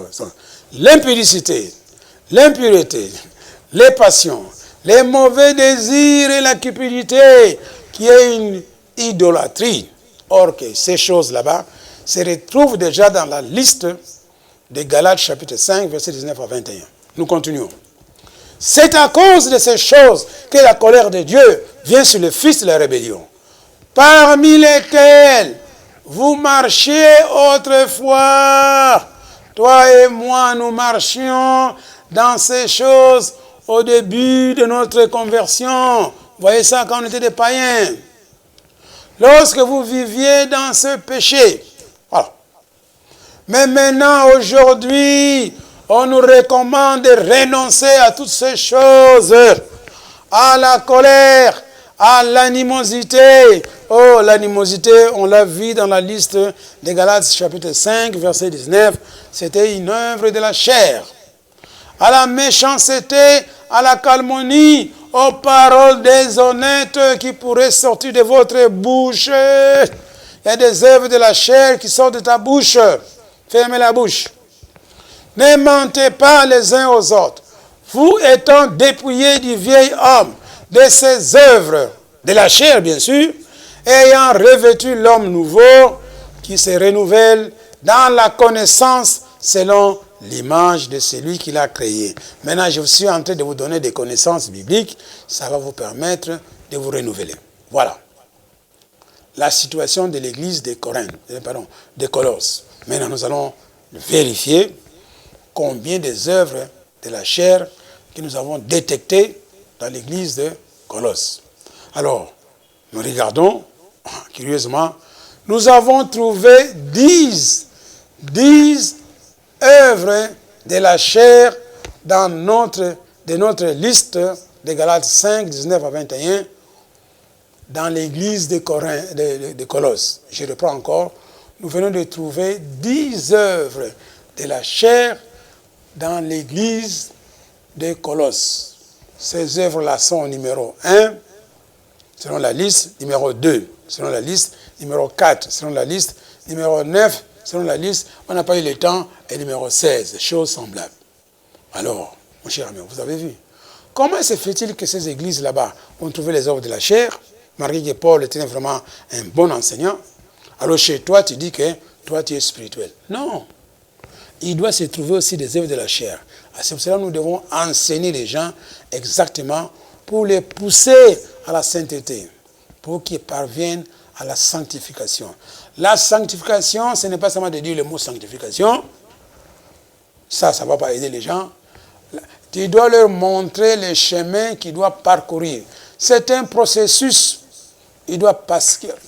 L'impudicité, l'impureté, les passions, les mauvais désirs et la cupidité, qui est une idolâtrie. Or que ces choses là-bas se retrouvent déjà dans la liste de Galates chapitre 5, versets 19 à 21. Nous continuons. C'est à cause de ces choses que la colère de Dieu vient sur les fils de la rébellion, parmi lesquels vous marchiez autrefois. Toi et moi, nous marchions dans ces choses au début de notre conversion. Vous voyez ça quand on était des païens. Lorsque vous viviez dans ce péché. Voilà. Mais maintenant, aujourd'hui, on nous recommande de renoncer à toutes ces choses. À la colère, à l'animosité. Oh, l'animosité, on l'a vu dans la liste de Galates chapitre 5, verset 19. C'était une œuvre de la chair. À la méchanceté, à la calomnie, aux paroles déshonnêtes qui pourraient sortir de votre bouche. Il y a des œuvres de la chair qui sortent de ta bouche. Fermez la bouche. Ne mentez pas les uns aux autres. Vous étant dépouillés du vieil homme, de ses œuvres, de la chair bien sûr, ayant revêtu l'homme nouveau qui se renouvelle dans la connaissance selon l'image de celui qui l'a créé. Maintenant, je suis en train de vous donner des connaissances bibliques. Ça va vous permettre de vous renouveler. Voilà. La situation de l'église de Colosse. Maintenant, nous allons vérifier combien des œuvres de la chair que nous avons détectées dans l'église de Colosse. Alors, nous regardons, curieusement, nous avons trouvé 10 œuvres de la chair dans notre liste de Galates 5, 19 à 21, dans l'église de Colosse. Je reprends encore. Nous venons de trouver 10 œuvres de la chair dans l'église de Colosse. Ces œuvres-là sont au numéro 1, selon la liste, numéro 2, selon la liste, numéro 4, selon la liste, numéro 9, selon la liste, on n'a pas eu le temps, et numéro 16, choses semblables. Alors, mon cher ami, vous avez vu, comment se fait-il que ces églises là-bas ont trouvé les œuvres de la chair, malgré que Paul était vraiment un bon enseignant? Alors chez toi, tu dis que toi, tu es spirituel. Non. il doit se trouver aussi des œuvres de la chair. C'est pour cela que nous devons enseigner les gens exactement pour les pousser à la sainteté, pour qu'ils parviennent à la sanctification. La sanctification, ce n'est pas seulement de dire le mot sanctification. Ça ne va pas aider les gens. Tu dois leur montrer le chemin qu'ils doivent parcourir. C'est un processus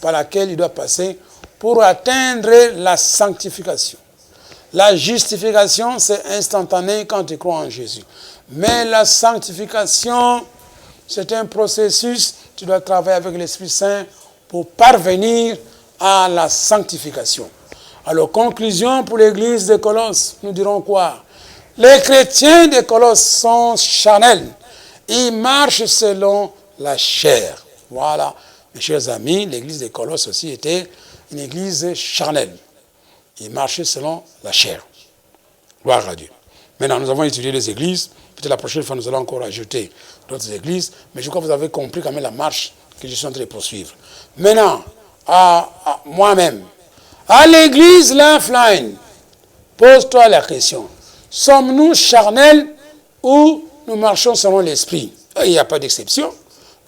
par lequel il doit passer pour atteindre la sanctification. La justification, c'est instantané quand tu crois en Jésus. Mais la sanctification, c'est un processus, tu dois travailler avec l'Esprit Saint pour parvenir à la sanctification. Alors, conclusion pour l'église de Colosse, nous dirons quoi? Les chrétiens de Colosse sont charnels. Ils marchent selon la chair. Voilà. Mes chers amis, l'église de Colosse aussi était une église charnelle. Ils marchaient selon la chair. Gloire à Dieu. Maintenant, nous avons étudié les églises. Peut-être la prochaine fois, nous allons encore ajouter d'autres églises. Mais je crois que vous avez compris quand même la marche que je suis en train de poursuivre. Maintenant, à moi-même, à l'église Lifeline, pose-toi la question. Sommes-nous charnels ou nous marchons selon l'esprit? Il n'y a pas d'exception.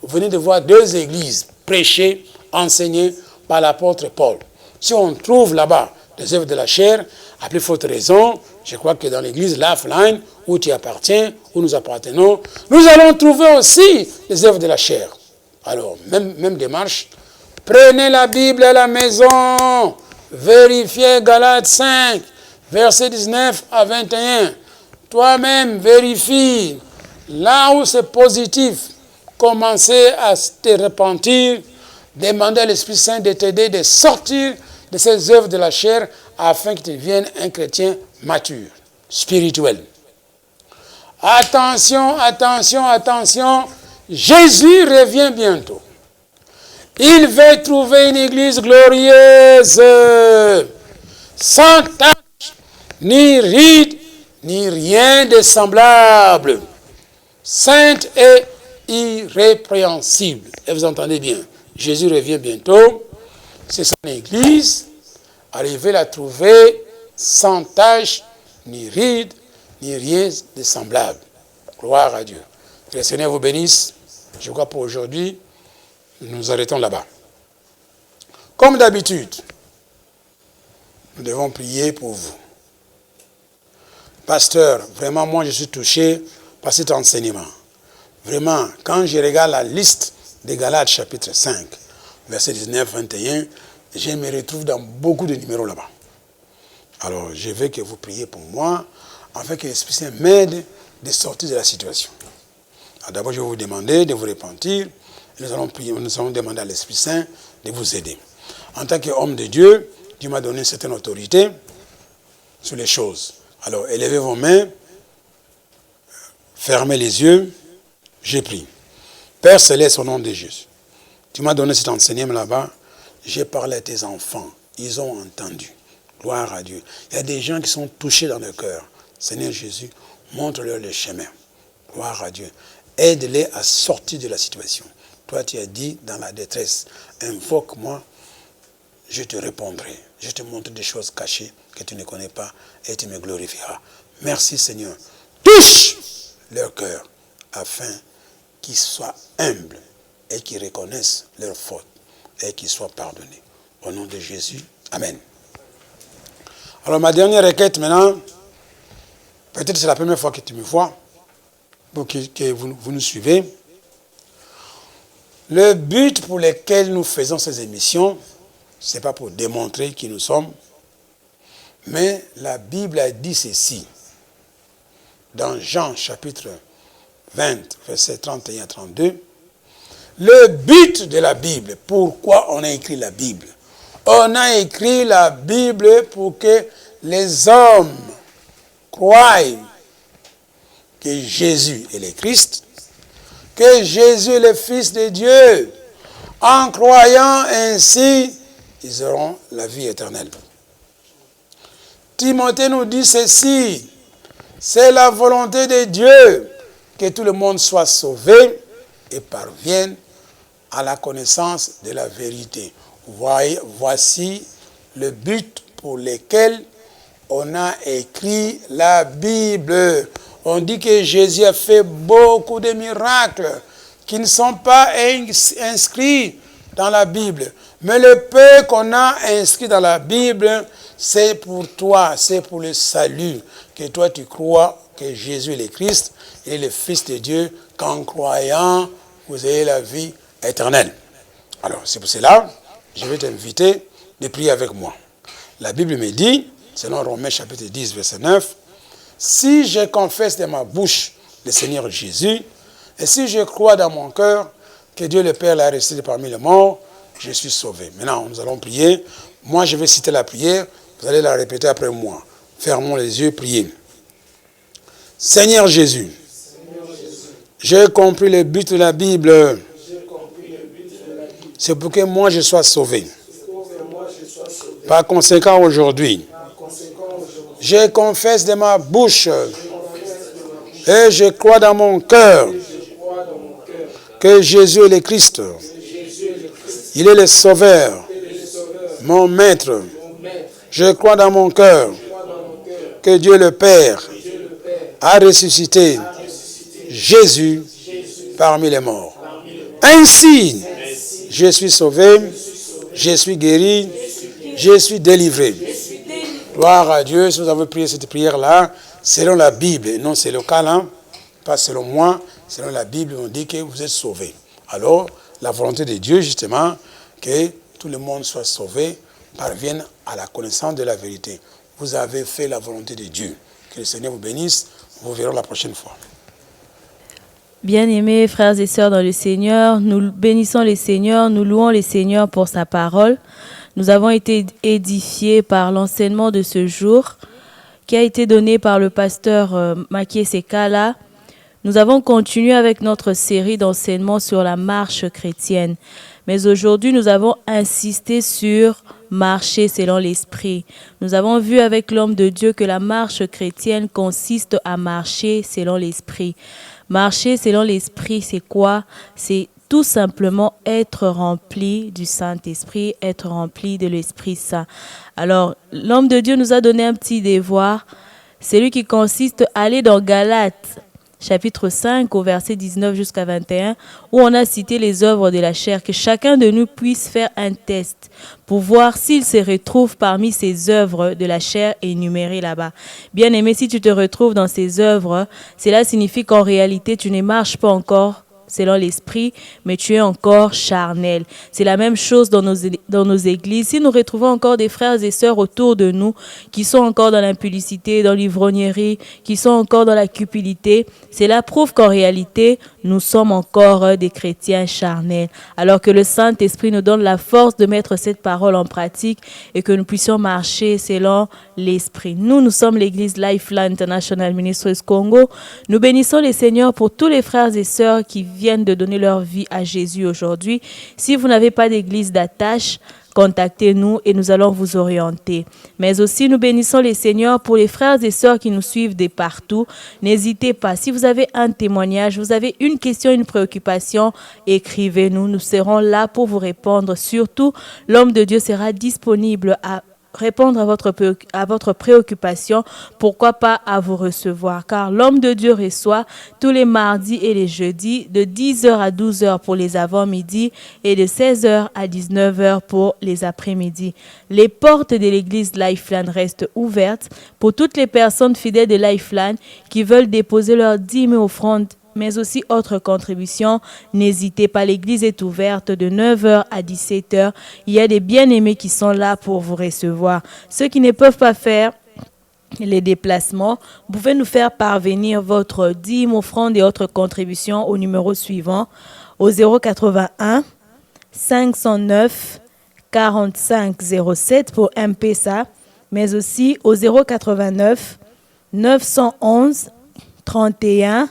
Vous venez de voir deux églises prêchées, enseignées par l'apôtre Paul. Si on trouve là-bas des œuvres de la chair, à plus forte raison, je crois que dans l'église Lifeline, où tu appartiens, où nous appartenons, nous allons trouver aussi les œuvres de la chair. Alors, même démarche, prenez la Bible à la maison, vérifiez Galates 5, versets 19 à 21. Toi-même, vérifie. Là où c'est positif, commencez à te repentir, demandez à l'Esprit Saint de t'aider de sortir de ces œuvres de la chair afin que tu deviennes un chrétien mature, spirituel. Attention, attention, attention, Jésus revient bientôt. Il veut trouver une église glorieuse, sans tache, ni ride, ni rien de semblable, sainte et irrépréhensible. Et vous entendez bien, Jésus revient bientôt, c'est son église, arrivez la trouver sans tache, ni ride, ni rien de semblable. Gloire à Dieu. Que le Seigneur vous bénisse. Je crois pour aujourd'hui, nous arrêtons là-bas. Comme d'habitude, nous devons prier pour vous. Pasteur, vraiment, moi je suis touché par cet enseignement. Vraiment, quand je regarde la liste des Galates chapitre 5, verset 19-21, je me retrouve dans beaucoup de numéros là-bas. Alors, je veux que vous priez pour moi, afin que l'Esprit Saint m'aide de sortir de la situation. D'abord, je vais vous demander de vous repentir, et nous allons prier, nous allons demander à l'Esprit Saint de vous aider. En tant qu'homme de Dieu, Dieu m'a donné une certaine autorité sur les choses. Alors, élevez vos mains, fermez les yeux, je prie. Père Céleste, au nom de Jésus, tu m'as donné cet enseignement là-bas, j'ai parlé à tes enfants, ils ont entendu. Gloire à Dieu. Il y a des gens qui sont touchés dans leur cœur. Seigneur Jésus, montre-leur le chemin. Gloire à Dieu. Aide-les à sortir de la situation. Toi, tu as dit dans la détresse, invoque-moi, je te répondrai. Je te montre des choses cachées que tu ne connais pas et tu me glorifieras. Merci Seigneur. Touche leur cœur afin qu'ils soient humbles et qu'ils reconnaissent leurs fautes et qu'ils soient pardonnés. Au nom de Jésus, Amen. Alors ma dernière requête maintenant, peut-être c'est la première fois que tu me vois, pour que vous nous suivez. Le but pour lequel nous faisons ces émissions, ce n'est pas pour démontrer qui nous sommes, mais la Bible a dit ceci. Dans Jean chapitre 20, versets 31 à 32, le but de la Bible, pourquoi on a écrit la Bible? On a écrit la Bible pour que les hommes croient que Jésus est le Christ, que Jésus est le Fils de Dieu. En croyant ainsi, ils auront la vie éternelle. Timothée nous dit ceci, c'est la volonté de Dieu que tout le monde soit sauvé et parvienne à la connaissance de la vérité. Voici le but pour lequel on a écrit la Bible. On dit que Jésus a fait beaucoup de miracles qui ne sont pas inscrits dans la Bible. Mais le peu qu'on a inscrit dans la Bible, c'est pour toi, c'est pour le salut. Que toi tu crois que Jésus est le Christ, il est le Fils de Dieu, qu'en croyant, vous ayez la vie éternelle. Alors, c'est pour cela, je vais t'inviter de prier avec moi. La Bible me dit, selon Romains chapitre 10, verset 9, « Si je confesse de ma bouche le Seigneur Jésus, et si je crois dans mon cœur que Dieu le Père l'a ressuscité parmi les morts, je suis sauvé. » Maintenant, nous allons prier. Moi, je vais citer la prière. Vous allez la répéter après moi. Fermons les yeux, priez. Seigneur Jésus, j'ai compris le but de la Bible. C'est pour que moi je sois sauvé. Par conséquent, aujourd'hui, je confesse de ma bouche et je crois dans mon cœur que Jésus est le Christ. Il est le Sauveur, mon Maître. Je crois dans mon cœur que Dieu le Père a ressuscité Jésus parmi les morts. Ainsi, je suis sauvé, je suis guéri, je suis délivré. Gloire à Dieu, si vous avez prié cette prière-là, selon la Bible, non c'est le cas là, pas selon moi, selon la Bible, on dit que vous êtes sauvés. Alors, la volonté de Dieu, justement, que tout le monde soit sauvé, parvienne à la connaissance de la vérité. Vous avez fait la volonté de Dieu. Que le Seigneur vous bénisse. Vous verrez la prochaine fois. Bien-aimés frères et sœurs dans le Seigneur, nous bénissons le Seigneur, nous louons le Seigneur pour sa parole. Nous avons été édifiés par l'enseignement de ce jour qui a été donné par le pasteur Makie Sekala. Nous avons continué avec notre série d'enseignements sur la marche chrétienne. Mais aujourd'hui, nous avons insisté sur marcher selon l'esprit. Nous avons vu avec l'homme de Dieu que la marche chrétienne consiste à marcher selon l'esprit. Marcher selon l'esprit, c'est quoi? C'est tout simplement être rempli du Saint-Esprit, être rempli de l'Esprit Saint. Alors, l'homme de Dieu nous a donné un petit devoir, celui qui consiste à aller dans Galates, chapitre 5, au verset 19 jusqu'à 21, où on a cité les œuvres de la chair, que chacun de nous puisse faire un test pour voir s'il se retrouve parmi ces œuvres de la chair énumérées là-bas. Bien aimé, si tu te retrouves dans ces œuvres, cela signifie qu'en réalité, tu ne marches pas encore selon l'esprit, mais tu es encore charnel. C'est la même chose dans nos églises. Si nous retrouvons encore des frères et sœurs autour de nous qui sont encore dans l'impudicité, dans l'ivrognerie, qui sont encore dans la cupidité, cela prouve qu'en réalité, nous sommes encore des chrétiens charnels. Alors que le Saint-Esprit nous donne la force de mettre cette parole en pratique et que nous puissions marcher selon l'esprit. Nous sommes l'église Lifeline International Ministries Congo. Nous bénissons les Seigneurs pour tous les frères et sœurs qui viennent de donner leur vie à Jésus aujourd'hui. Si vous n'avez pas d'église d'attache, contactez-nous et nous allons vous orienter. Mais aussi, nous bénissons les Seigneurs pour les frères et sœurs qui nous suivent de partout. N'hésitez pas, si vous avez un témoignage, vous avez une question, une préoccupation, écrivez-nous. Nous serons là pour vous répondre. Surtout, l'homme de Dieu sera disponible à répondre à votre préoccupation, pourquoi pas à vous recevoir, car l'homme de Dieu reçoit tous les mardis et les jeudis de 10h à 12h pour les avant-midi et de 16h à 19h pour les après-midi. Les portes de l'église Lifeline restent ouvertes pour toutes les personnes fidèles de Lifeline qui veulent déposer leurs dîmes et offrandes, mais aussi autres contributions. N'hésitez pas, l'église est ouverte de 9h à 17h. Il y a des bien-aimés qui sont là pour vous recevoir. Ceux qui ne peuvent pas faire les déplacements, vous pouvez nous faire parvenir votre dîme, offrande et autres contributions au numéro suivant, au 081 509 45 07 pour M-Pesa, mais aussi au 089 911 31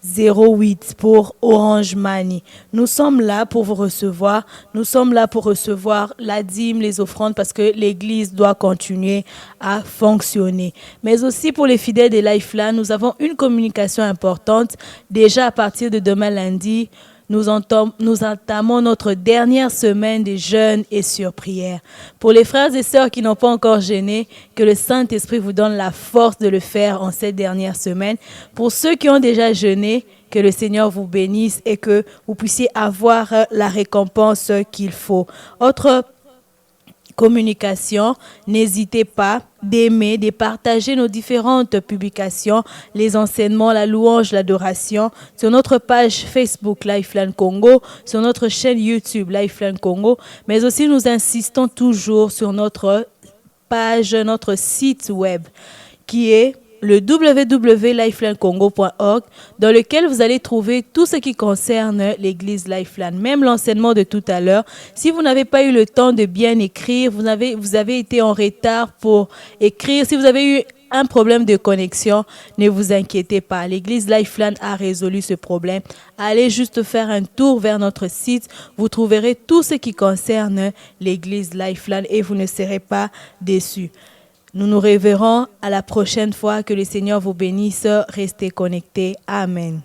08 pour Orange Money. Nous sommes là pour vous recevoir. Nous sommes là pour recevoir la dîme, les offrandes, parce que l'église doit continuer à fonctionner. Mais aussi pour les fidèles de Lifeline, nous avons une communication importante. Déjà à partir de demain lundi, nous entamons notre dernière semaine de jeûne et sur prière. Pour les frères et sœurs qui n'ont pas encore jeûné, que le Saint-Esprit vous donne la force de le faire en cette dernière semaine. Pour ceux qui ont déjà jeûné, que le Seigneur vous bénisse et que vous puissiez avoir la récompense qu'il faut. Autre communication, n'hésitez pas d'aimer, de partager nos différentes publications, les enseignements, la louange, l'adoration, sur notre page Facebook Lifeline Congo, sur notre chaîne YouTube Lifeline Congo, mais aussi nous insistons toujours sur notre page, notre site web qui est le www.lifelinecongo.org, dans lequel vous allez trouver tout ce qui concerne l'église Lifeline, même l'enseignement de tout à l'heure. Si vous n'avez pas eu le temps de bien écrire, vous avez été en retard pour écrire, si vous avez eu un problème de connexion, ne vous inquiétez pas. L'église Lifeline a résolu ce problème. Allez juste faire un tour vers notre site. Vous trouverez tout ce qui concerne l'église Lifeline et vous ne serez pas déçus. Nous nous reverrons à la prochaine fois. Que le Seigneur vous bénisse. Restez connectés. Amen.